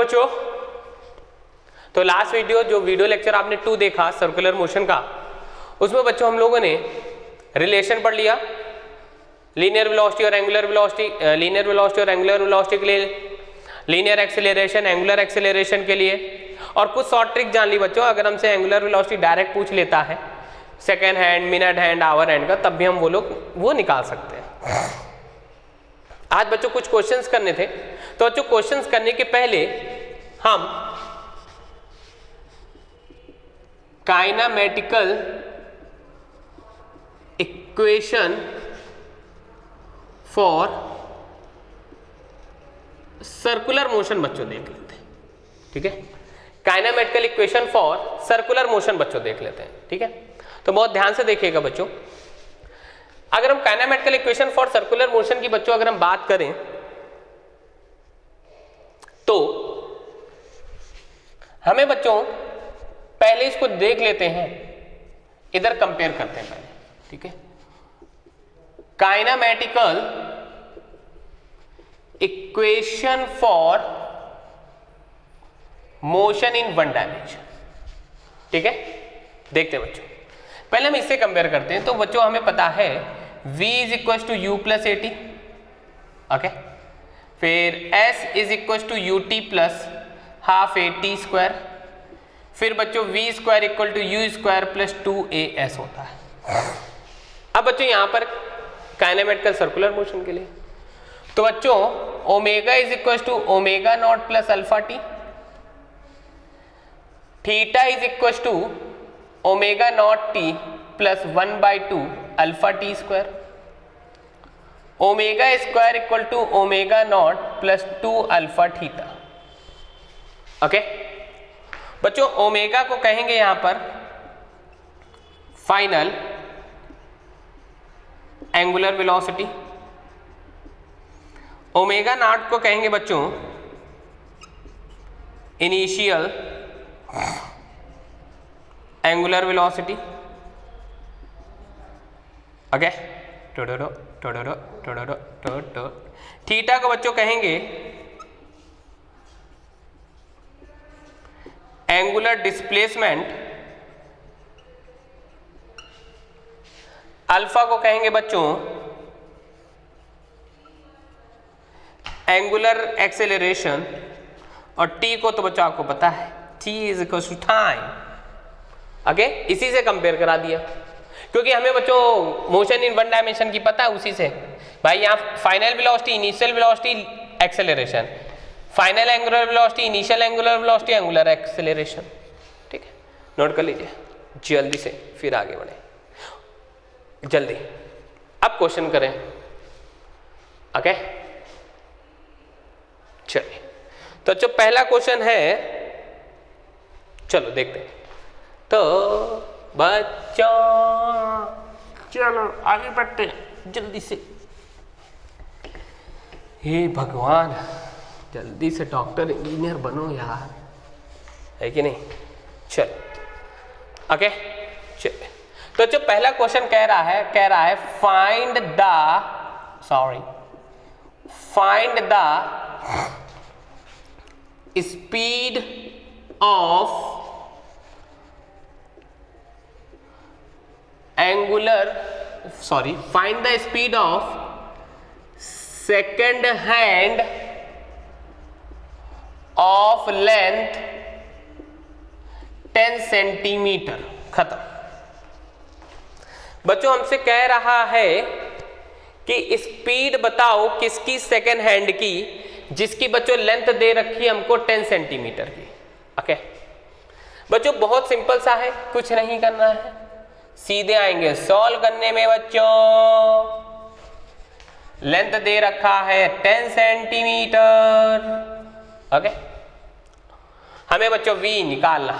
बच्चों, तो last video जो वीडियो लेक्चर आपने 2 देखा सर्कुलर मोशन का, उसमें बच्चों हम लोगों ने रिलेशन पढ़ लिया लीनियर वेलोसिटी और एंगुलर वेलोसिटी, लीनियर वेलोसिटी और एंगुलर वेलोसिटी के लिए, लीनियर एक्सेलरेशन एंगुलर एक्सेलरेशन के लिए, और कुछ शॉर्ट ट्रिक जान ली बच्चों। अगर हमसे एंगुलर वेलोसिटी डायरेक्ट पूछ लेता है second hand, minute hand, hour hand का, तब भी हम वो निकाल सकते हैं। आज बच्चों कुछ क्वेश्चंस करने थे, तो बच्चों क्वेश्चंस करने के पहले हम kinematical equation for circular motion बच्चों देख लेते हैं, ठीक है। Kinematical equation for circular motion बच्चों देख लेते हैं, ठीक है। तो बहुत ध्यान से देखिएगा बच्चों। अगर हम kinematical equation for circular motion की बच्चों अगर हम बात करें तो हमें बच्चों पहले इसको देख लेते हैं, इधर कंपेयर करते हैं पहले, ठीक है। Kinematical equation for motion in one dimension, ठीक है। देखते हैं बच्चों, पहले हम इससे कंपेयर करते हैं। तो बच्चों हमें पता है v is equal to u plus a t, okay. फिर s is equal to u t plus half a t square. फिर बच्चों v square equal to u square plus 2as होता है। अब बच्चों यहां पर काइनेमेटिकल सर्कुलर मोशन के लिए, तो बच्चों omega is equal to omega naught plus alpha t, theta is equal to omega naught t plus 1/2 alpha t square, omega square equal to omega naught plus 2 alpha theta, okay. बच्चों omega को कहेंगे यहां पर final angular velocity, omega naught को कहेंगे बच्चों initial angular velocity, okay. Theta को बच्चों कहेंगे एंगुलर डिस्प्लेसमेंट, अल्फा को कहेंगे बच्चों एंगुलर एक्सेलरेशन, और टी को तो बच्चों आपको पता है t is equal to time, okay. इसी से कंपेयर करा दिया, क्योंकि हमें बच्चों मोशन इन वन डायमेंशन की पता है, उसी से भाई यहाँ final velocity, initial velocity, acceleration, final angular velocity, initial angular velocity, angular acceleration, ठीक है। नोट कर लीजिए जल्दी से, फिर आगे बढ़े जल्दी। अब क्वेश्चन करें, ओके। चलिए, तो जो पहला क्वेश्चन है, चलो देखते हैं। तो बच्चों चलो आगे बढ़ते हैं जल्दी से। हे भगवान, जल्दी से डॉक्टर इंजीनियर बनो यार, है कि नहीं। चल ओके, चल। तो जो पहला क्वेश्चन कह रहा है find the speed of find the speed of second hand of length 10 centimetre. खत्म। बच्चों हमसे कह रहा है कि स्पीड बताओ किसकी, सेकेंड हैंड की, जिसकी बच्चों लेंथ दे रखी है हमको 10 सेंटीमीटर की, ओके। बच्चों बहुत सिंपल सा है, कुछ नहीं करना है, सीधे आएंगे सॉल्व करने में। बच्चों लेंथ दे रखा है 10 सेंटीमीटर, ओके। हमें बच्चों v निकालना।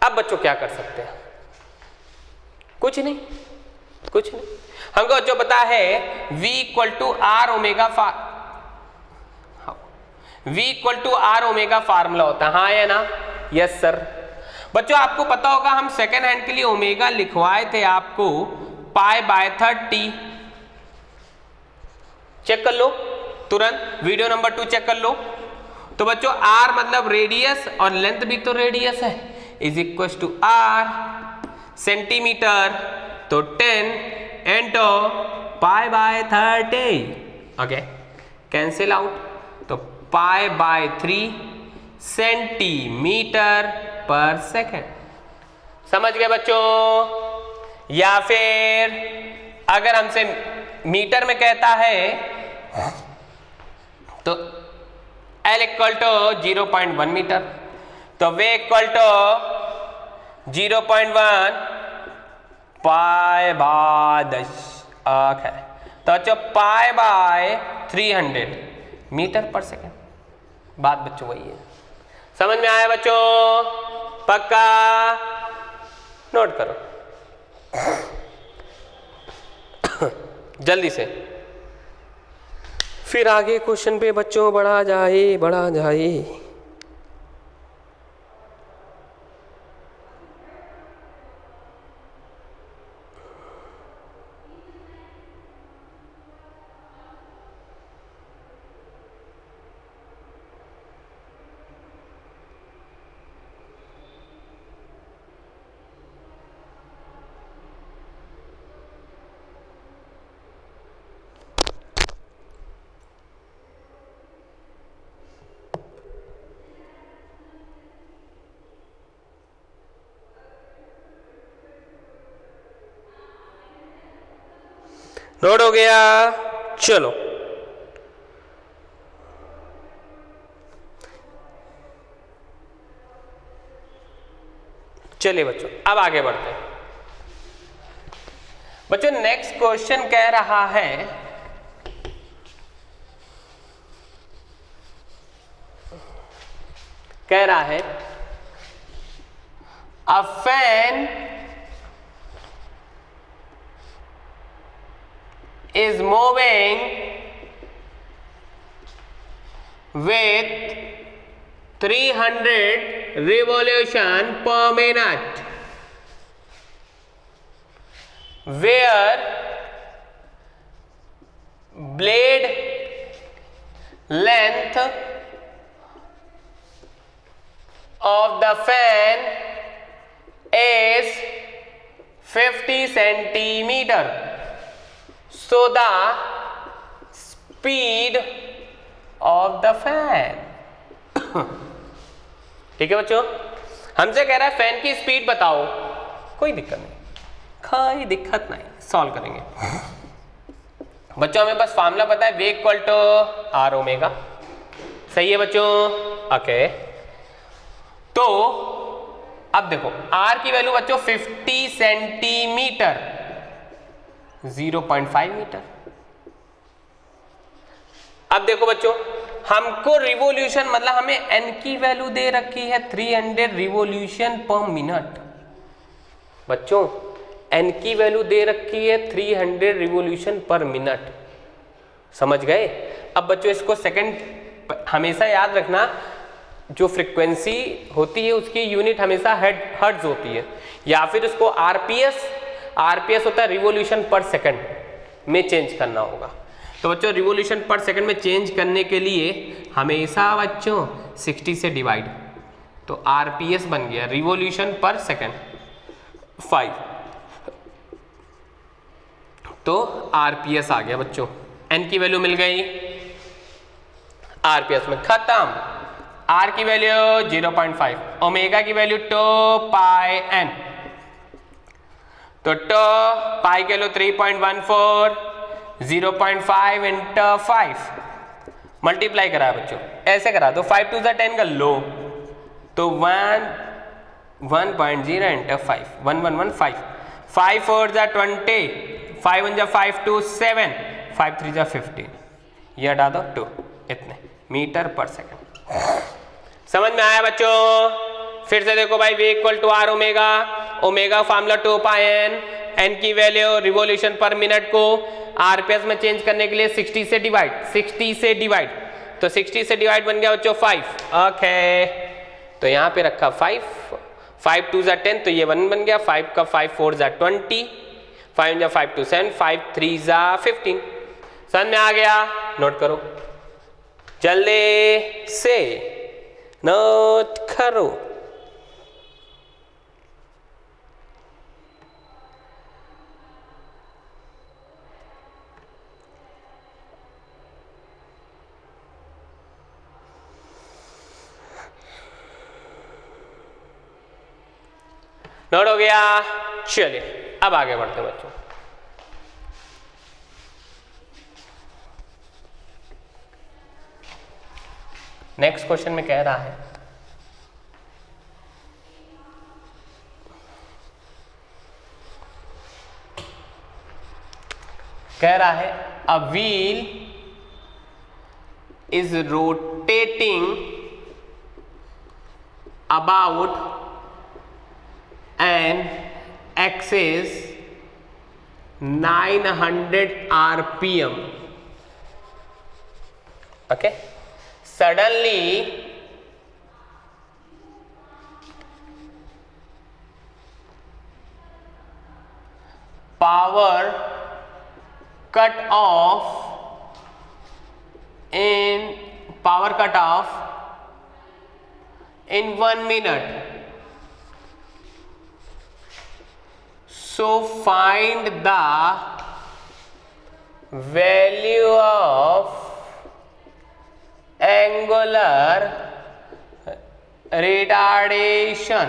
अब बच्चों क्या कर सकते हैं, कुछ नहीं। हमको बच्चों पता है v equal to r omega formula होता है, हाँ या ना, यस सर। बच्चों आपको पता होगा हम सेकेंड हैंड के लिए ओमेगा लिखवाए थे आपको π/30। चेक कर लो तुरंत, वीडियो नंबर 2 चेक कर लो। तो बच्चों r मतलब रेडियस और लेंथ भी तो रेडियस है, is equal to r centimetre, तो 10 into pi by 30, okay cancel out, तो pi by 3 centimetre per second. समझ गए बच्चों? या फिर अगर हमसे मीटर में कहता है तो L इक्वल टू 0.1 मीटर, तो वे इक्वल टू 0.1 पाई बाय 10 है, तो अच्छा पाई बाय 300 मीटर पर सेकेंड। बात बच्चों वही है, समझ में आया बच्चों? पक्का नोट करो जल्दी से, फिर आगे क्वेश्चन पे बच्चों बढ़ा जाए। नोट हो गया? चलो चलिए बच्चों अब आगे बढ़ते हैं। बच्चों नेक्स्ट क्वेश्चन कह रहा है a fan is moving with 300 revolution per minute, where blade length of the fan is 50 centimeter. So the speed of the fan ठीक है बच्चों, हमसे कह रहा है फैन की स्पीड बताओ। कोई दिक्कत नहीं, सॉल्व करेंगे बच्चों। हमें बस फार्मूला पता है, वे इक्वल टू आर ओमेगा। सही है बच्चों? ओके, तो अब देखो आर की वैल्यू बच्चों 50 सेंटीमीटर 0.5 मीटर। अब देखो बच्चों हमको रिवोल्यूशन मतलब हमें एन की वैल्यू दे रखी है 300 रिवोल्यूशन पर मिनट। बच्चों एन की वैल्यू दे रखी है 300 रिवोल्यूशन पर मिनट, समझ गए? अब बच्चों इसको सेकंड हमेशा याद रखना, जो फ्रीक्वेंसी होती है उसकी यूनिट हमेशा हर्ट्ज होती है, या फिर उसको आरपीएस होता है रिवोल्यूशन पर सेकंड में चेंज करना होगा। तो बच्चों रिवोल्यूशन पर सेकंड में चेंज करने के लिए हमेशा बच्चों 60 से डिवाइड, तो आरपीएस बन गया रिवोल्यूशन पर सेकंड 5, तो आरपीएस आ गया बच्चों। एन की वैल्यू मिल गई, आरपीएस में खत्म। आर की वैल्यू 0.5, ओमेगा की वैल्यू 2 पाई एन, तो 2 पाई के लो 3.14, 0.5 इंटू 5 मल्टीप्लाई करा बच्चों, ऐसे करा दो 5 2 10 कर लो, तो 1.0 इंटू 5 1115, 5 4 20, 5 1 5 2 7, 5 3 15, ये हटा दो 2, इतने मीटर पर सेकंड। समझ में आया बच्चों? फिर से देखो भाई, v equal to r omega, omega formula 2 pi n, n की वैल्यू रिवोल्यूशन पर मिनट को आरपीएस में चेंज करने के लिए 60 से डिवाइड, तो 60 से डिवाइड बन गया बच्चों 5। ओके, तो यहाँ पे रखा 5, 5 2 10, तो ये 1 बन गया, 5 का 5 4 20, 5 5 2 7, 5 3 15। समझ में आ गया? नोट करो जल्दी से। नोट करो। नोट हो गया। चलिए अब आगे बढ़ते हैं बच्चों। नेक्स्ट क्वेश्चन में कह रहा है a wheel is rotating about an axis 900 RPM. Okay. Suddenly power cut off in 1 minute. So find the value of angular retardation.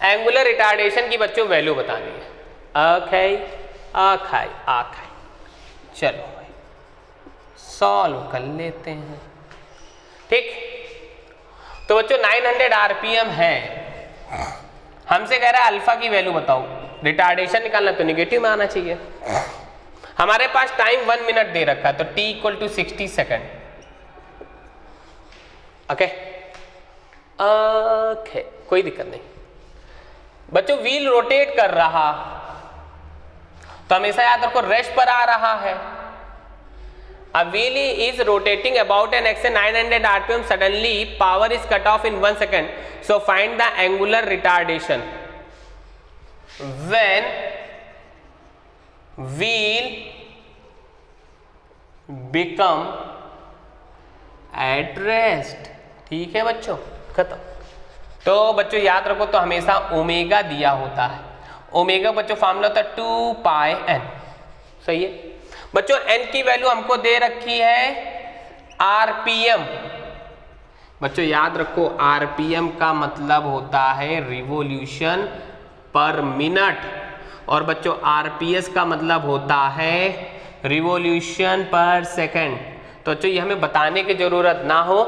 Angular retardation की बच्चों वैल्यू बतानी है। आखाई चलो भाई सॉल्व कर लेते हैं। ठीक, तो बच्चों 900 RPM है, हमसे कह रहा है अल्फा की वैल्यू बताओ। रिटार्डेशन निकालना तो निगेटिव में आना चाहिए। हमारे पास टाइम 1 मिनट दे रखा है, तो t = 60 सेकेंड। ओके, कोई दिक्कत नहीं बच्चों। व्हील रोटेट कर रहा तो हमेशा याद रखो रेस्ट पर आ रहा है। A wheel is rotating about an axis 900 RPM. Suddenly, power is cut off in 1 second. So find the angular retardation when wheel become at rest. ठीक है बच्चों, खत्म। तो बच्चों याद रखो तो हमेशा ओमेगा दिया होता है। ओमेगा बच्चों फॉर्मूला होता है 2πn। सही है बच्चों। n की वैल्यू हमको दे रखी है RPM। बच्चों याद रखो RPM का मतलब होता है रिवोल्यूशन पर मिनट, और बच्चों RPS का मतलब होता है रिवोल्यूशन पर सेकंड। तो बच्चों ये हमें बताने की जरूरत ना हो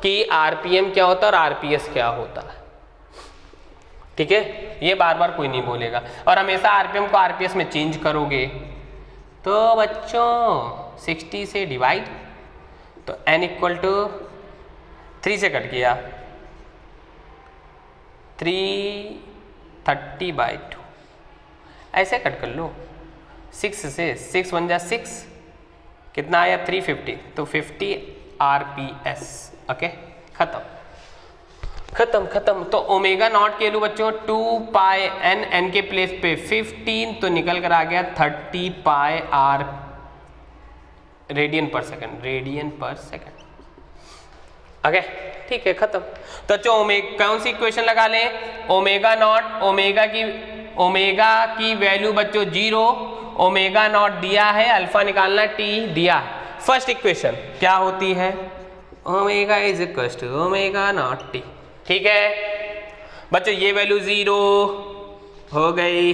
कि RPM क्या होता है और RPS क्या होता है। ठीक है, ये बार बार कोई नहीं बोलेगा। और हमेशा RPM को RPS में चेंज करोगे तो बच्चों 60 से डिवाइड, तो n = 3 से कट गया 330/2, ऐसे कट कर लो। 6 से 6 1 जा 6, कितना आया 350, तो 50 RPS। ओके, खत्म। तो ओमेगा नॉट के लो बच्चों 2πn, n के प्लेस पे 15, तो निकल कर आ गया 30πr रेडियन पर सेकंड। ओके, ठीक है, खत्म। तो जो कौन सी इक्वेशन लगा लें? ओमेगा नॉट, ओमेगा की वैल्यू बच्चों 0, ओमेगा नॉट दिया है, अल्फा निकालना t दिया है। फर्स्ट इक्वेशन क्या होती है? Omega = omega naught t। ठीक है बच्चों, ये वैल्यू 0 हो गई,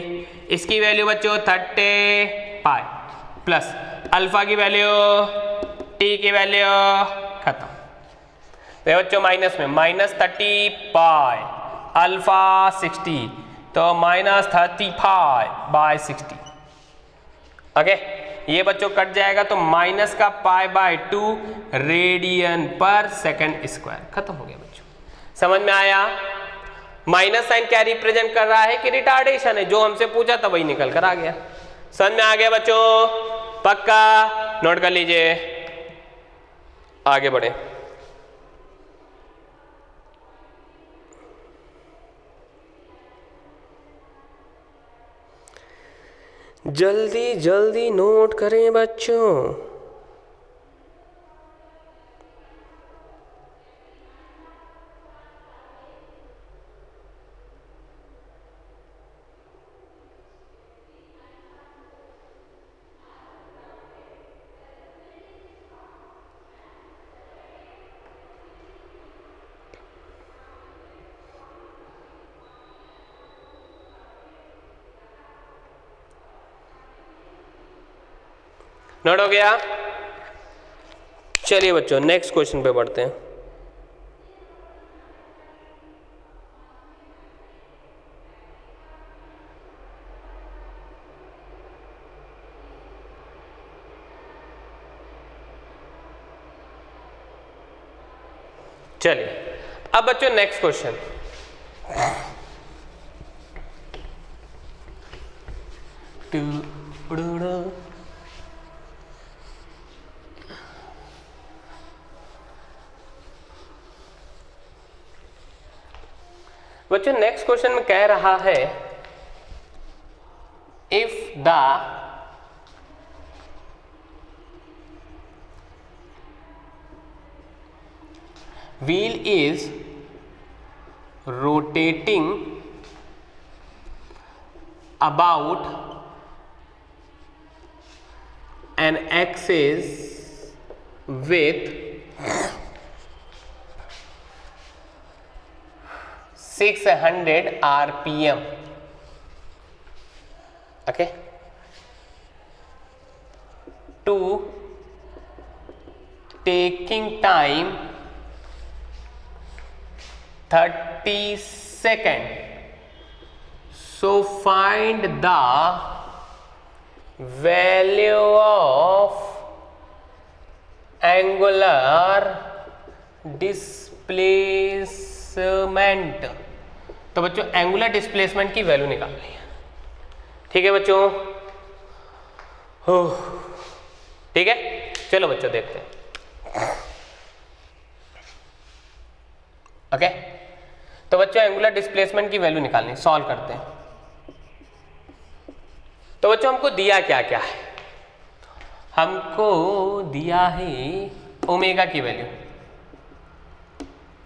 इसकी वैल्यू बच्चों 30π प्लस अल्फा की वैल्यू t की वैल्यू, खत्म। तो बच्चों माइनस में -30π अल्फा 60, तो -35/60। ओके, ये बच्चों कट जाएगा तो माइनस का π/2 रेडियन पर सेकंड स्क्वायर। खत्म हो गया बच्चों, समझ में आया? माइनस साइन क्या रिप्रेजेंट कर रहा है कि रिटार्डेशन है, जो हमसे पूछा था वही निकल कर आ गया। समझ में आ गया बच्चों? पक्का नोट कर लीजिए, आगे बढ़े। जल्दी जल्दी नोट करें बच्चों। नोट हो गया। चलिए बच्चों नेक्स्ट क्वेश्चन पे बढ़ते हैं। चलिए अब बच्चों नेक्स्ट क्वेश्चन, बच्चों नेक्स्ट क्वेश्चन में कह रहा है if the wheel is rotating about an axis with 600 RPM, okay, to taking time 30 seconds. So find the value of angular displacement. तो बच्चों एंगुलर डिस्प्लेसमेंट की वैल्यू निकालनी है। ठीक है बच्चों, ठीक है, चलो बच्चों देखते हैं। ओके, तो बच्चों एंगुलर डिस्प्लेसमेंट की वैल्यू निकालनी, सॉल्व करते हैं। तो बच्चों हमको दिया क्या क्या है, हमको दिया है ओमेगा की वैल्यू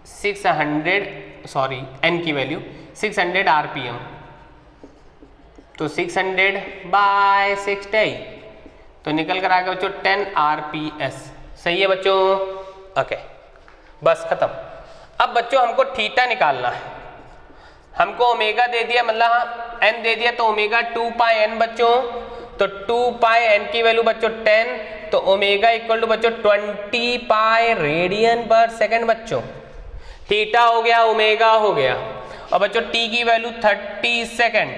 600, एन की वैल्यू 600 आरपीएम, तो 600 बाय 60 तो निकल कर आ गया बच्चों 10 आरपीएस। सही है बच्चों, ओके, बस खत्म। अब बच्चों हमको थीटा निकालना है, हमको ओमेगा दे दिया, मतलब एन दे दिया, तो ओमेगा 2 पाई एन बच्चों, तो 2 पाई एन की वैल्यू बच्चों 10, तो ओमेगा इक्वल टू बच्चों 20 पाई रेडियन पर सेकंड बच्चों। थीटा हो गया, ओमेगा हो गया, और बच्चों टी की वैल्यू 30 सेकंड।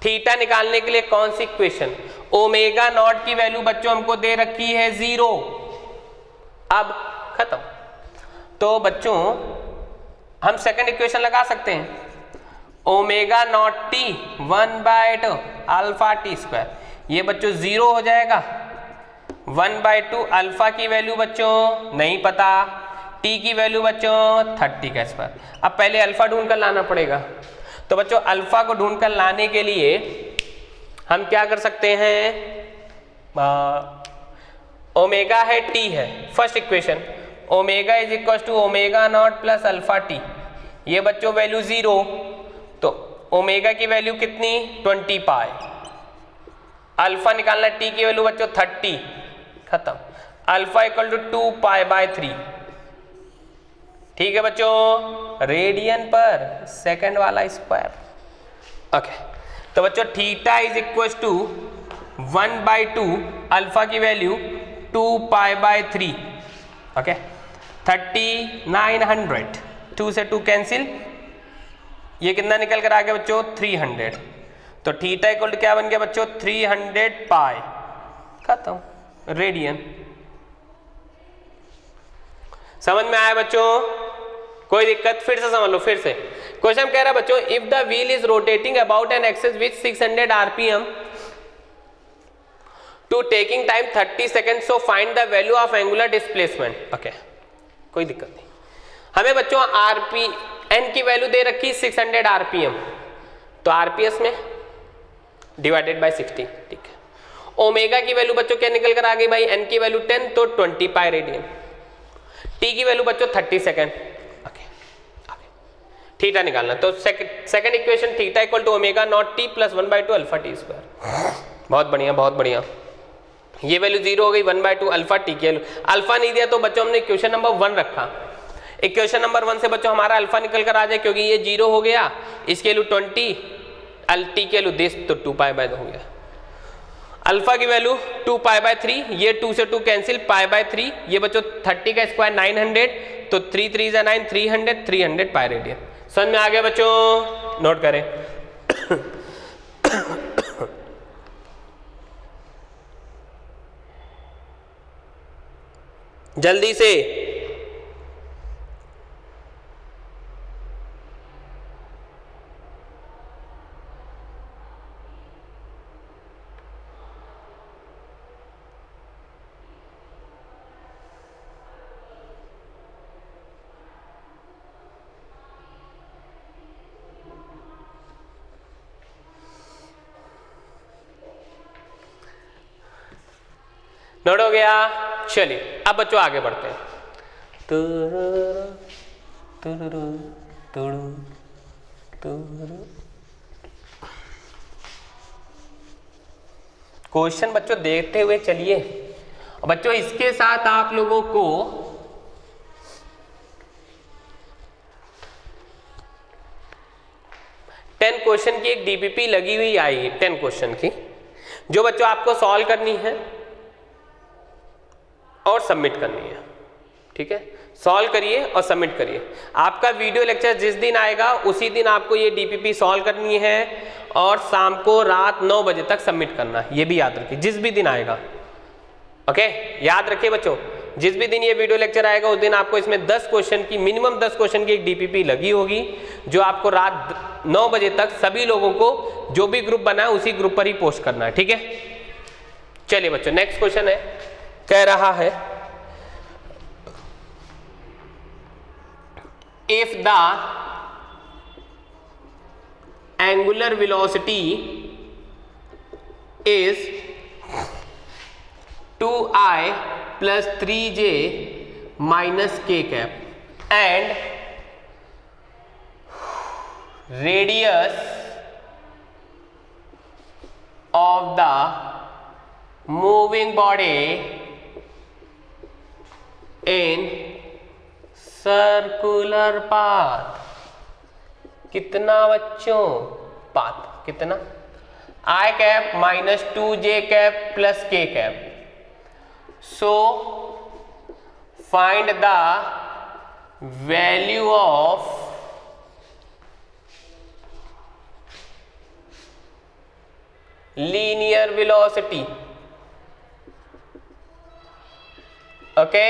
थीटा निकालने के लिए कौन सी इक्वेशन, ओमेगा नॉट की वैल्यू बच्चों हमको दे रखी है 0। अब खत्म। तो बच्चों हम सेकंड इक्वेशन लगा सकते हैं, omega naught T 1/2 alpha t square, ये बच्चों 0 हो जाएगा। 1/2 अल्फा की वैल्यू बच्चों नहीं पता, टी की वैल्यू बच्चों 30 का स्क्वायर। अब पहले अल्फा ढूंढ कर लाना पड़ेगा, तो बच्चों अल्फा को ढूंढ कर लाने के लिए हम क्या कर सकते हैं, ओमेगा है टी है, first equation omega is equal to omega naught plus alpha t, ये बच्चों वैल्यू 0, तो ओमेगा की वैल्यू कितनी 20 पाई, अल्फा निकालना, टी की वैल्यू बच्चों 30, खत्म। Alpha equal to 2 pi by 3, ठीक है बच्चों, रेडियन पर सेकंड वाला स्क्वायर। ओके, तो बच्चों theta is equal to 1/2 alpha की वैल्यू 2 पाई बाय 3, ओके, 3900, 2 से 2 कैंसिल, ये कितना निकल कर आ गया बच्चों 300, तो थीटा इक्वल टू क्या बन गया बच्चों 300 पाई, खत्म, रेडियन। समझ में आया बच्चों, कोई दिक्कत, फिर से समझ लो, फिर से क्वेश्चन कह रहा है बच्चों if the wheel is rotating about an axis with 600 RPM to taking time 30 second, so find the value of angular displacement. Okay, कोई दिक्कत नहीं, हमें बच्चों आरपी एन की वैल्यू दे रखी 600 आरपीएम, तो आरपीएस में डिवाइडेड बाय 60, ठीक है। ओमेगा की वैल्यू बच्चों क्या निकल कर आ गई भाई, एन की वैल्यू 10, तो 20 पाई रेडियन, टी की वैल्यू बच्चों 30 सेकेंड, ओके, थीटा निकालना, तो second equation theta equal to omega naught t plus 1/2 alpha t square. बहुत बढ़िया, बहुत बढ़िया, ये वैल्यू 0 हो गई, 1/2 अल्फा टी की वैल्यू, अल्फा नहीं दिया तो बच्चों हमने इक्वेशन नंबर 1 रखा, इक्वेशन नंबर 1 से बच्चों हमारा अल्फा निकल कर आ जाए, क्योंकि ये 0 हो गया, इसके वैल्यू 20, टी की वैल्यू 10, तो 2 पाई बाय 2 हो गया। अल्फा की वैल्यू 2 पाई बाय 3, ये 2 से 2 कैंसिल, पाई बाय 3, ये बच्चों 30 का स्क्वायर 900, तो 3 3 जा 9, 300 पाई रेडियन। समझ में आ गया बच्चों? नोट करें। जल्दी से। नोट हो गया? चलिए अब बच्चों आगे बढ़ते हैं। क्वेश्चन बच्चों देखते हुए चलिए। बच्चों इसके साथ आप लोगों को टेन क्वेश्चन की एक डीपीपी लगी हुई आई है, 10 क्वेश्चन की, जो बच्चों आपको सॉल्व करनी है और सबमिट करनी है। ठीक है, सॉल्व करिए और सबमिट करिए। आपका वीडियो लेक्चर जिस दिन आएगा उसी दिन आपको ये डीपीपी सॉल्व करनी है और शाम को रात 9 बजे तक सबमिट करना है। ये भी याद रखिए, जिस भी दिन आएगा। ओके, याद रखिए बच्चों, जिस भी दिन ये वीडियो लेक्चर आएगा उस दिन आपको इसमें 10 क्वेश्चन की, मिनिमम 10 क्वेश्चन की एक डीपीपी लगी होगी, जो आपको रात 9 बजे तक सभी लोगों को जो भी ग्रुप बना है उसी ग्रुप पर ही पोस्ट करना है। ठीक है, चलिए बच्चों नेक्स्ट क्वेश्चन है, कह रहा है if the angular velocity is 2I plus 3j minus k cap and radius of the moving body in circular path, कितना बच्चों? पाथ कितना? I cap minus 2j cap plus k cap. So find the value of linear velocity. Okay,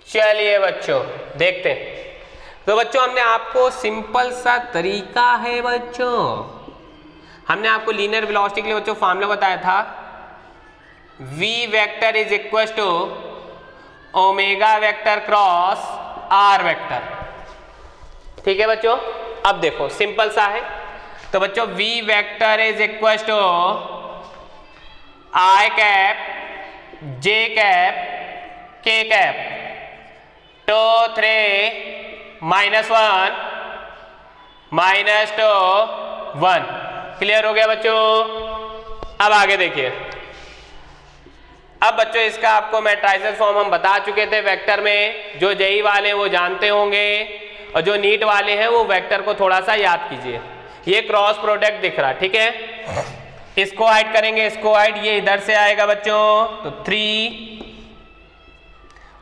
चलिए बच्चों देखते हैं। तो बच्चों हमने आपको सिंपल सा तरीका है बच्चों, हमने आपको लीनियर वेलोसिटी के लिए बच्चों फॉर्मूला बताया था, v vector is equal to omega vector cross r vector. ठीक है बच्चों, अब देखो सिंपल सा है। तो बच्चों v vector is equal to i cap j cap k cap 2 3 -1 -2 1। Clear हो गया बच्चों? अब आगे देखिए। अब बच्चों इसका आपको मैट्रिसेस फॉर्म हम बता चुके थे वेक्टर में, जो जेई वाले हैं वो जानते होंगे और जो नीट वाले हैं वो वेक्टर को थोड़ा सा याद कीजिए। ये क्रॉस प्रोडक्ट दिख रहा, ठीक है, इसको ऐड करेंगे, इसको ऐड, ये इधर से आएगा बच्चों, तो 3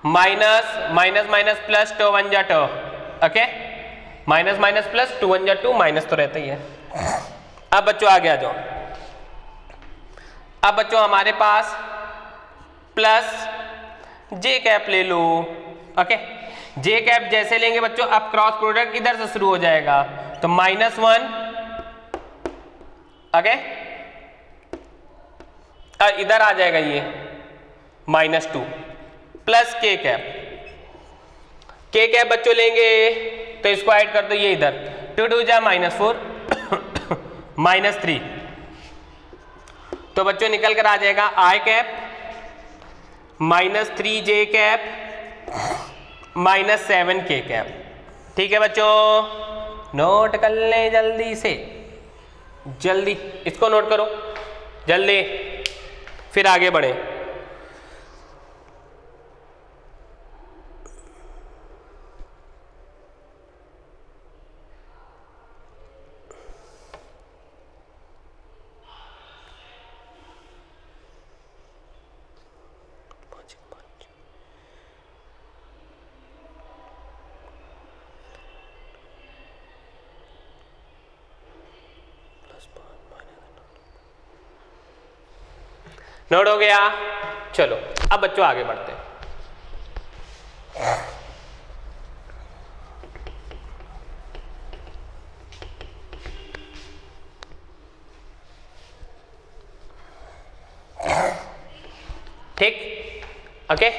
माइनस माइनस माइनस प्लस 2 1 जा 2। ओके, माइनस माइनस प्लस 2 1 जा 2, माइनस तो रहता ही है। अब बच्चों आगे आ जाओ। अब बच्चों हमारे पास प्लस जे कैप ले लो। ओके, जे कैप जैसे लेंगे बच्चों अब क्रॉस प्रोडक्ट इधर से शुरू हो जाएगा, तो -1। ओके, इधर आ जाएगा ये -2 प्लस के कैप। के कैप बच्चों लेंगे तो इसको ऐड कर दो, ये इधर 2 2 जा -4 -3, तो बच्चों निकल कर आ जाएगा आई कैप -3j कैप -7 के कैप। ठीक है बच्चों, नोट कर ले जल्दी से, जल्दी इसको नोट करो जल्दी, फिर आगे बढ़े। नोट हो गया? चलो अब बच्चों आगे बढ़ते हैं। ठीक, ओके।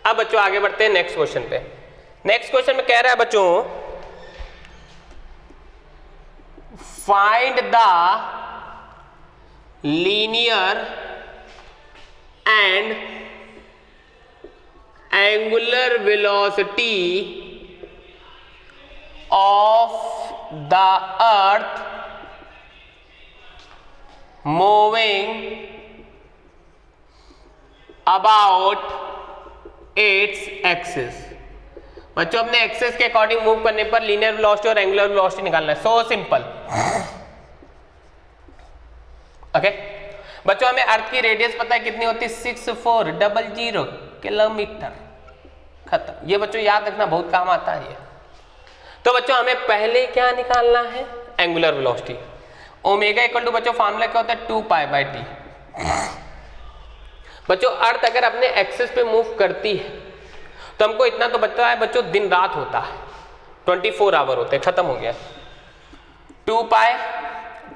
अब बच्चों आगे बढ़ते हैं नेक्स्ट क्वेश्चन पे। नेक्स्ट क्वेश्चन में कह रहा है बच्चों, find the linear and angular velocity of the earth moving about its axis. बच्चों अपने एक्सिस के अकॉर्डिंग मूव करने पर लीनियर वेलोसिटी और एंगुलर वेलोसिटी निकालना है। So simple. ओके बच्चों, हमें अर्थ की रेडियस पता है कितनी होती है, 6400 किलोमीटर। खत्म। ये बच्चों याद रखना, बहुत काम आता है ये। तो बच्चों हमें पहले क्या निकालना है, angular velocity. Omega equal to बच्चों फॉर्मूला क्या होता है, 2π/t। बच्चों अर्थ अगर अपने एक्सिस पे मूव करती है तो हमको इतना तो बचता है बच्चों, दिन रात होता है, 24 आवर होते हैं। खत्म हो गया। 2π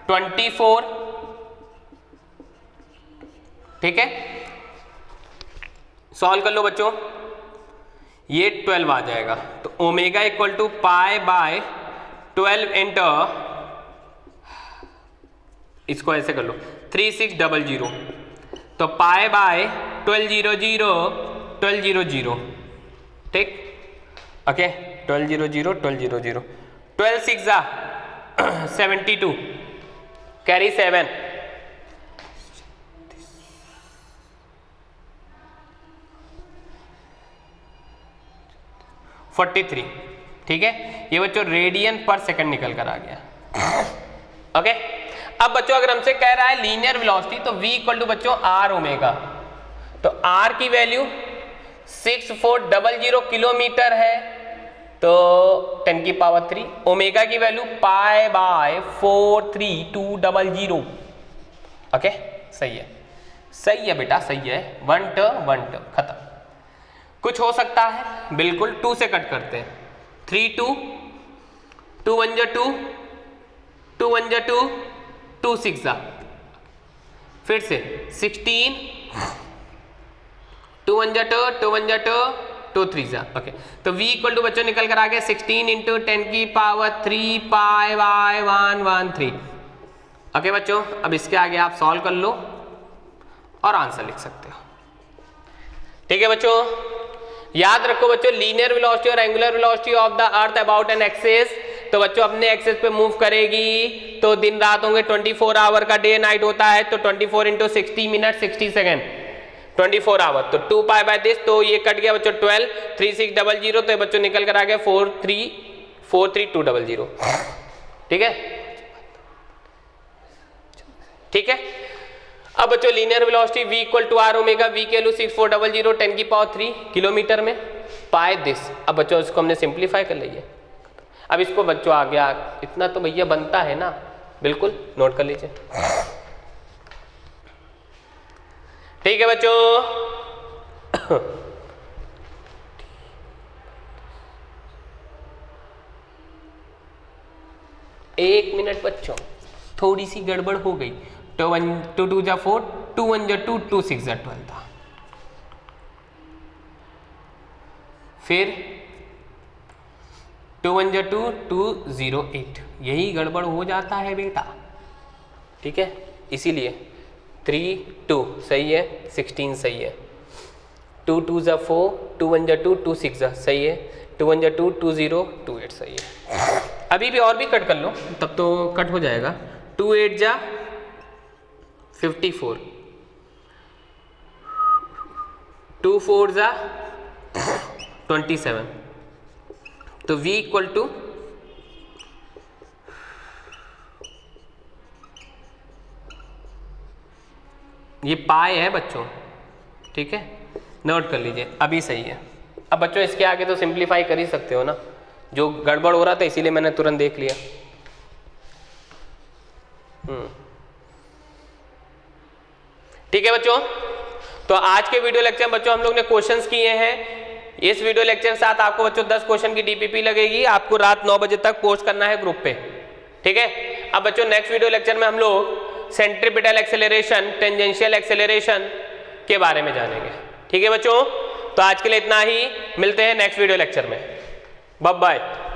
24, ठीक है। सॉल्व कर लो बच्चों, ये 12 आ जाएगा। तो ओमेगा इक्वल टू π/12 इंटर, इसको ऐसे कर लो 3600, तो π/1200, ठीक, ओके। 1200, 1200, 12 6 72, कैरी 7, 43, ठीक है। ये बच्चों रेडियन पर सेकंड निकल कर आ गया। ओके अब बच्चों अगर हमसे कह रहा है लीनियर वेलोसिटी, तो v इक्वल टू बच्चों r ओमेगा। तो r की वैल्यू 6400 किलोमीटर है, तो 10⁻3। ओमेगा की वैल्यू π/43200। ओके सही है, सही है बेटा, सही है। 1 ट खत्म। कुछ हो सकता है बिल्कुल, 2 से कट करते हैं। 3 2, 2 1 2, 2 1 2, 2 6, फिर से 16, 2 1 2, 2 1 2, 2 3। ओके तो v इक्वल टू बच्चों निकल कर आ गया 16 इंटू 10⁻3 π/113। ओके बच्चों, अब इसके आगे आप सॉल्व कर लो और आंसर लिख सकते हो। ठीक है बच्चों, याद रखो बच्चों, लीनियर वेलोसिटी और angular velocity of the earth about an axis. तो बच्चों अपने एक्सिस पे मूव करेगी तो दिन रात होंगे, 24 आवर का डे नाइट होता है। तो 24 इंटू 60 मिनट 60 सेकेंड, 24 आवर। तो 2π/this, तो ये कट गया बच्चों 12, 3600, तो बच्चों निकल कर आ गया 43200। ठीक है, ठीक है। अब बच्चों linear velocity v equal to r omega, v के वैल्यू 6400 10⁻3 किलोमीटर में, पाई दिस। अब बच्चों इसको हमने सिंप्लीफाई कर लिया। अब इसको बच्चों आ गया, इतना तो भैया बनता है ना, बिल्कुल नोट कर लीजिए। ठीक है बच्चों, 1 मिनट बच्चों, थोड़ी सी गड़बड़ हो गई। 2 2 जा 4, 2 1 जा 2, 2 6 जा 12 था। फिर 2 1 जा 2, 2 0 8, यही गड़बड़ हो जाता है बेटा। ठीक है, इसीलिए 3 2 सही है, 16 सही है। 2 2 जा 4, 2 1 जा 2, 2 6 जा सही है। 2 1 जा 2, 2 0 2 8 सही है। अभी भी और भी कट कर लो, तब तो कट हो जाएगा। 2 8 जा 54, 2 4 जा 27। तो v इक्वल टू ये पाई है बच्चों, ठीक है, नोट कर लीजिए, अभी सही है। अब बच्चों इसके आगे तो सिंप्लीफाई कर ही सकते हो ना, जो गड़बड़ हो रहा था इसीलिए मैंने तुरंत देख लिया। ठीक है बच्चों, तो आज के वीडियो लेक्चर में बच्चों हम लोग ने क्वेश्चंस किए हैं। इस वीडियो लेक्चर के साथ आपको बच्चों 10 क्वेश्चन की डीपीपी लगेगी, आपको रात 9 बजे तक पोस्ट करना है ग्रुप पे। ठीक है, अब बच्चों नेक्स्ट वीडियो लेक्चर में हम लोग सेंट्रीपिटल एक्सेलरेशन, टेंजेंशियल एक्सेलरेशन के बारे में जानेंगे। ठीक है बच्चों, तो आज के लिए इतना ही, मिलते हैं नेक्स्ट वीडियो लेक्चर में। Bye bye.